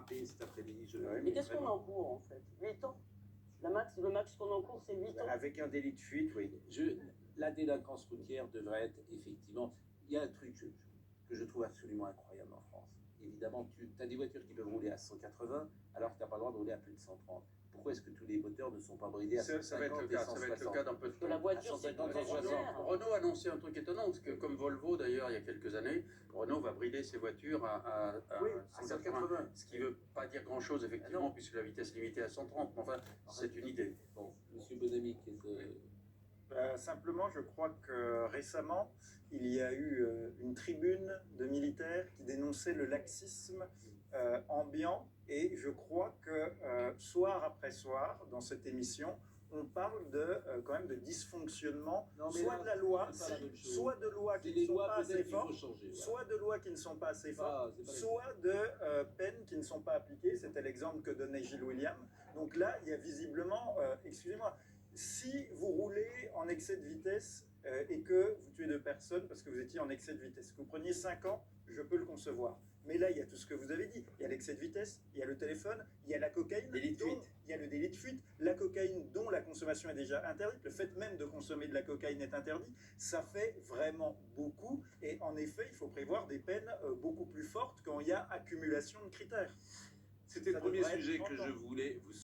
frappé cet après-midi. Mais qu'est-ce qu'on encourt en fait? 8 ans. Le max qu'on encourt, c'est 8 ans. Avec un délit de fuite, oui. La délinquance routière devrait être effectivement... Il y a un truc que je trouve absolument incroyable en France. Évidemment, tu as des voitures qui peuvent rouler à 180 alors que tu n'as pas le droit de rouler à plus de 130. Pourquoi est-ce que tous les moteurs ne sont pas bridés à 150 ça va être le cas, ça va être le cas dans peu de temps. La voiture, c'est pas Renault a annoncé un truc étonnant, parce que comme Volvo d'ailleurs il y a quelques années, Renault va brider ses voitures à 180, ce qui ne veut pas dire grand chose effectivement, puisque la vitesse limitée est à 130, mais enfin c'est une idée. Bon, Monsieur Bonamy, simplement, je crois que récemment, il y a eu une tribune de militaires qui dénonçait le laxisme ambiant, et je crois que soir après soir, dans cette émission, on parle quand même de dysfonctionnement, soit de la loi, soit de lois qui ne sont pas assez fortes, soit de lois qui ne sont pas assez fortes, soit de peines qui ne sont pas appliquées. C'était l'exemple que donnait Gilles William. Donc là, il y a visiblement, excusez-moi, si vous roulez en excès de vitesse et que vous tuez 2 personnes parce que vous étiez en excès de vitesse, que vous preniez 5 ans, je peux le concevoir. Mais là, il y a tout ce que vous avez dit. Il y a l'excès de vitesse, il y a le téléphone, il y a la cocaïne, il y a le délit de fuite. La cocaïne dont la consommation est déjà interdite, le fait même de consommer de la cocaïne est interdit. Ça fait vraiment beaucoup. Et en effet, il faut prévoir des peines beaucoup plus fortes quand il y a accumulation de critères. C'était le premier sujet que je voulais vous